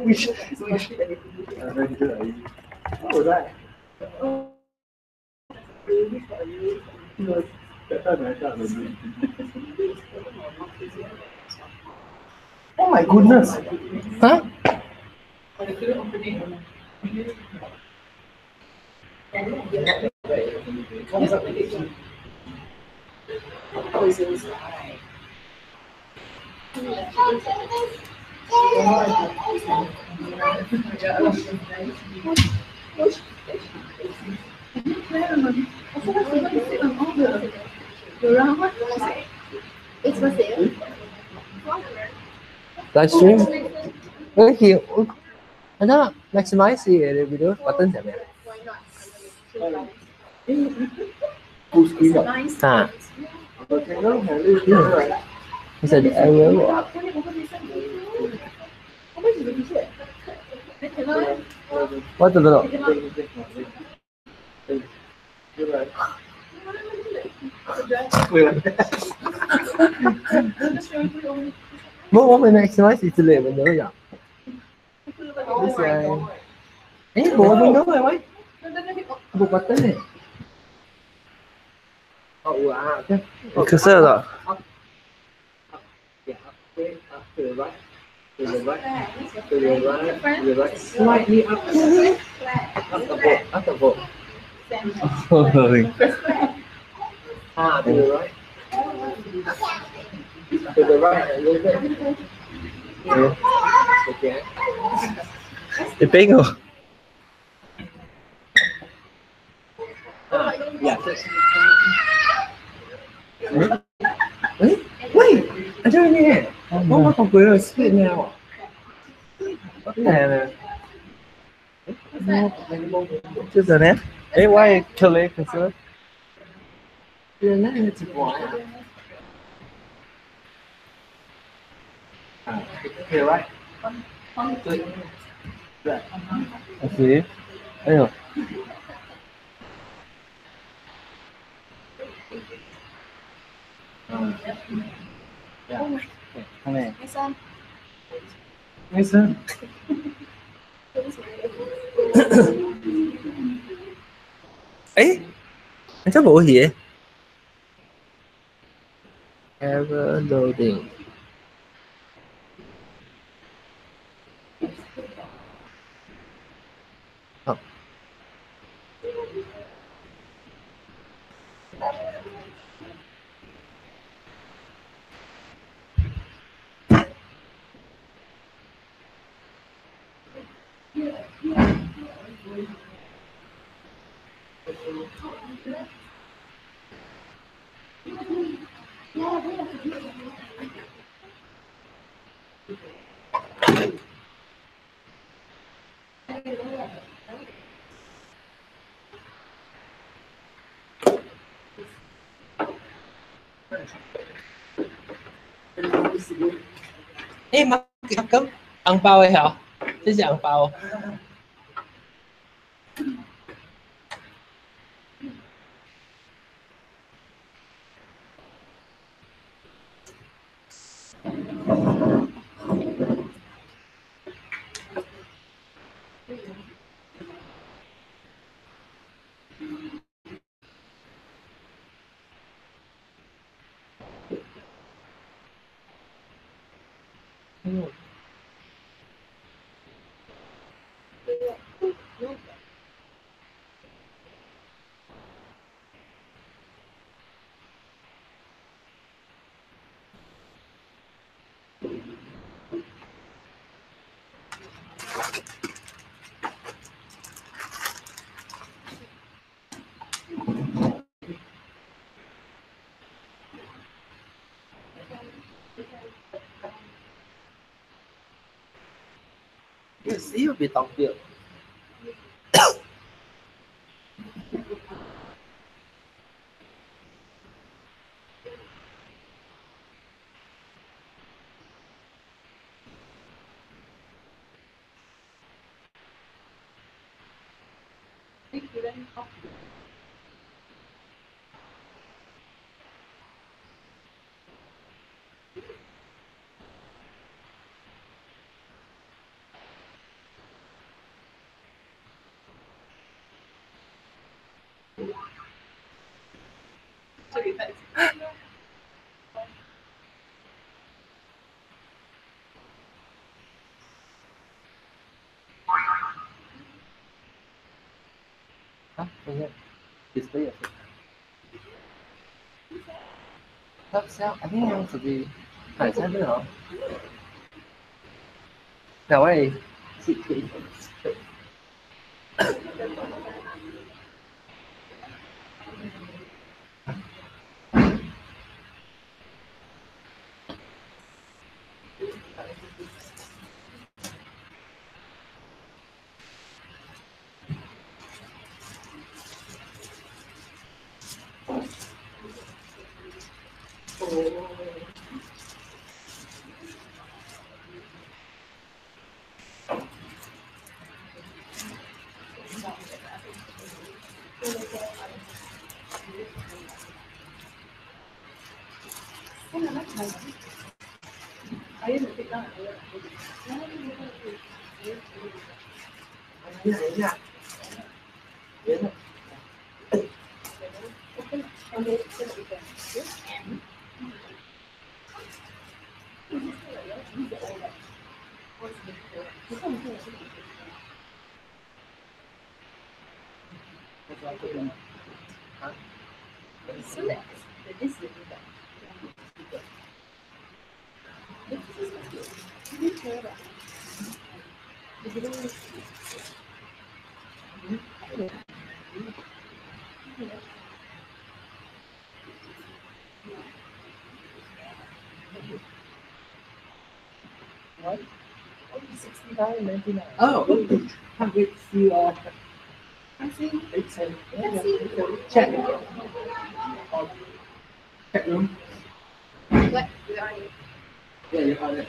Which? Oh, right. Oh my goodness. Huh? Live stream. Okay. Ano, maximize the video button siya meron. Full screen ba? Ha. Okay. He said, I will. What the little? Mo mình maximize thì lệ mình nhớ vậy. This guy. Eh, bộ mình nhớ rồi mấy. Bộ button này. Oh wow.可是的， To the right. To the right. To the right. To the right. Slightly up. Up the boat. Ah, to the right. To the right a little bit. Yeah. Okay.你俾我。 Yeah. Wait, I don't know. What my computer is split now? What the hell? 就是呢，哎，我也可以，可是原來係直播啊！ To the right. OK，哎呦， 看没？没事。哎，你真冇嘢。Ever loading。 好。Em mặc cấm ăn bao hay hả? Thế gì ăn bao? Cái xíu bị tóc được. Hả? Không biết. Display ở sao? Anh ấy 저기 잘 살려요. Nào ấy. What? 69.99. Oh, it's you. I see. It's check. Check room. What? Where are you? Yeah, you're on it.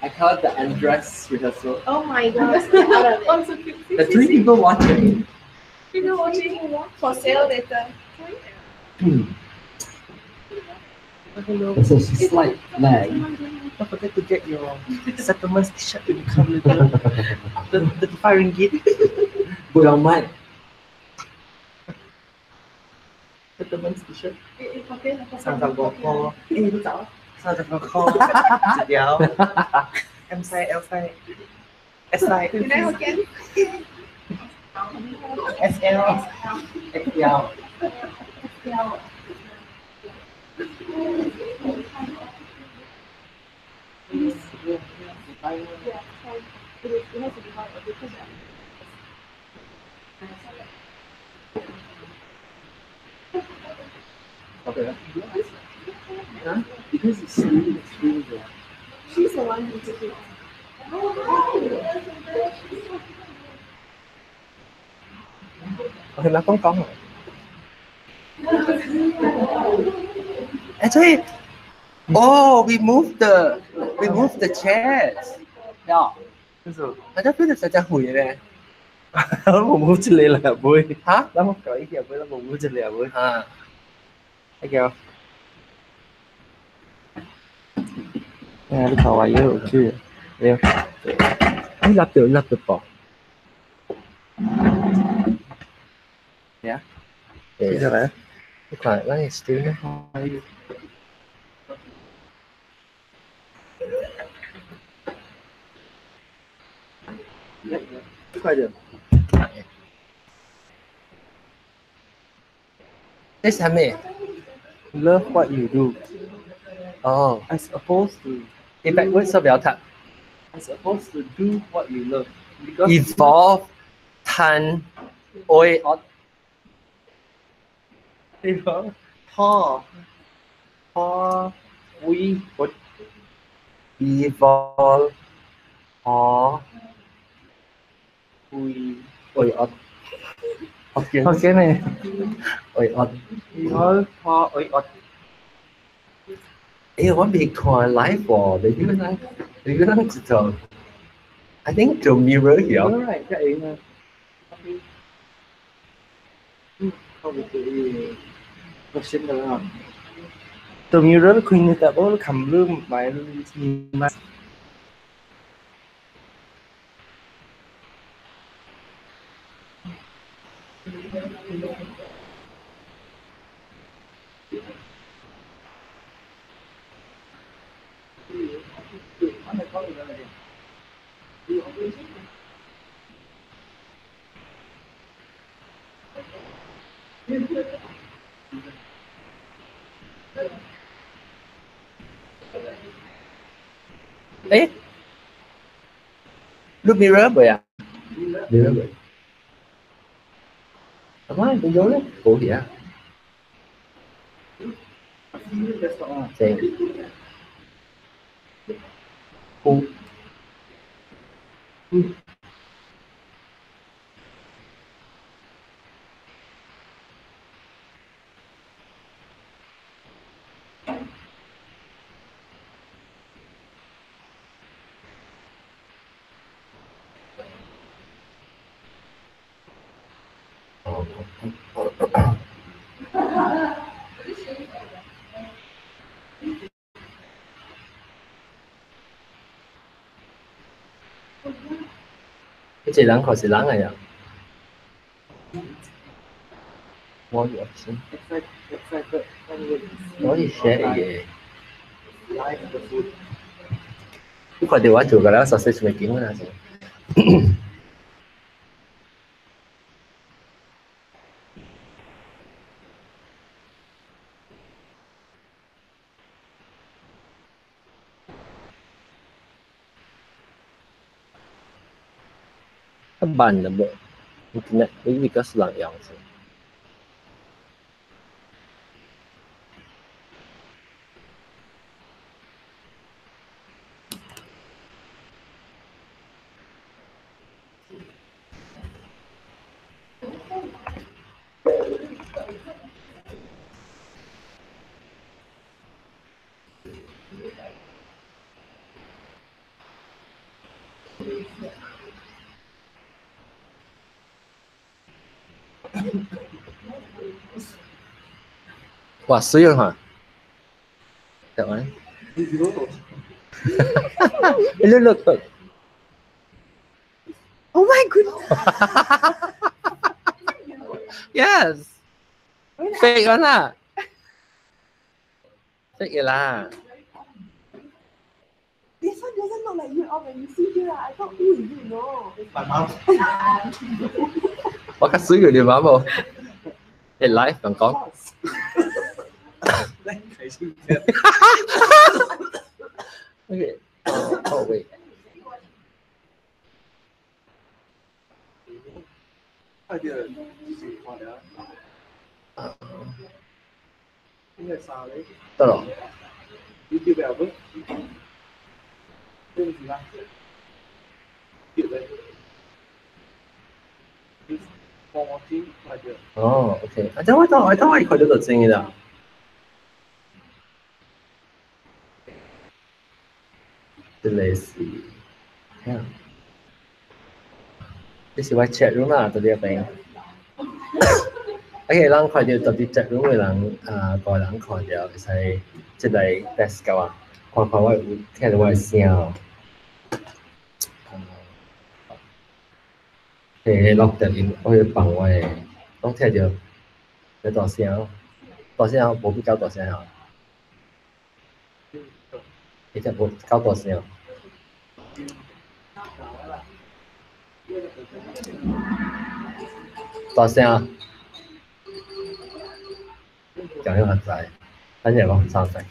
I call it the UnDress Rehearsal. Oh my god, get out of it. Oh, so cute. The 3 people watching. People watching For sale later. It's a slight lag. Don't forget to get your settlement t-shirt in color. The 5 ringgit. Bùi Hồng Mai. Settlement t-shirt. Sao tao có kho. Ê, nó rõ. Sao tao có kho. Chị giáo. Em sai, L sai. S sai. Can I Hokkien? SL. XL. Okay. Huh? Because it's really there. She's the one who took it. Thì nó con rồi. Actually, we moved the chairs. Yeah. 就是大家非得在家回来。我冇出嚟啦，妹。嚇？等我改一下，妹，我冇出嚟啊，妹。啊。Thank you. Nè, cái thầu ấy rồi chứ. Đeo. Anh lắp được bỏ. Yeah. Bây giờ đấy. Cái khoản này still nó hơi. Cái khoản được. This time me. Love what you do. Oh. I supposed to. In fact, what's the biểu達? I supposed to do what you love. Because Evolve, tan, oi, ot. Evolve. Paul. We. What? Evolve, ho, We. oi, ot. Hokkien này. Oi, ot. Evolve. Paul. Oi. Ot. Ê, what be called live for? They do not to I think to mirror here. Đúng rồi, cái ý mà. Không bị tự question nữa. Tụi mình rất khuyên người ta bố cầm lương bài mà. Ê, lúc mirror vậy à? Mirror vậy. Không ai cũng vô đấy. Cổ gì à? Sì. Khu. Cái chị lắng khỏi chị lắng này à? Ngon vậy chứ. Nói gì sẽ vậy? Cái khỏi điều quá chủ cái đó sausage making đó nè. Các bạn là bộ internet maybe because lang yang chứ. Wow, suy rồi hả? Được đấy. Look. Oh my goodness. Yes. Fake one à? Fake vậy là. This one doesn't look like you all when you see here. I thought, who is you know? My mom. Có cách xứ người điều báo không? Hey, live còn có. Okay. Oh wait. Được rồi. Oh, okay. I thought I could do the thing now. Lazy. Yeah. This is why chat room là tụi đi bên. OK，咱看到特別隻種嘅人個人看到會使即係 desk 嘅話，看我有聽到我嘅聲，誒錄掉音，我去放我嘅，我聽到有大聲，大聲冇比較大聲啊，其實冇較大聲，大聲啊，講一下仔，等陣講三聲。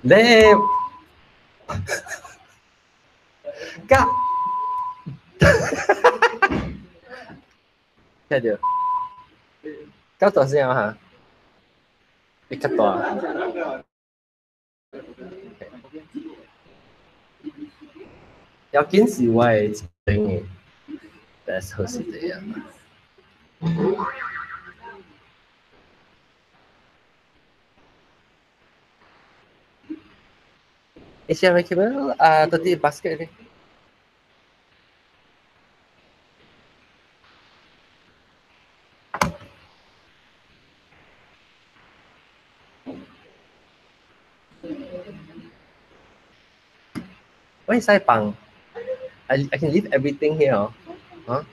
你家聽到較大聲啊嚇，你較大。有件事我係整嘅，但係好似這樣。Siapa kira tadi basket ni? Why saya pang? I can leave everything here. Huh?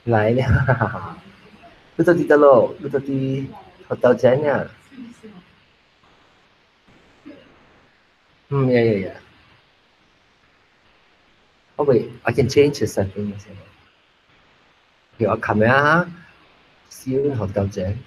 来了，你做啲咯，你做啲hotel chain呀？Yeah, yeah, yeah. Oh wait, I can change the settings. Okay, I'll come here. See you in hotel chain.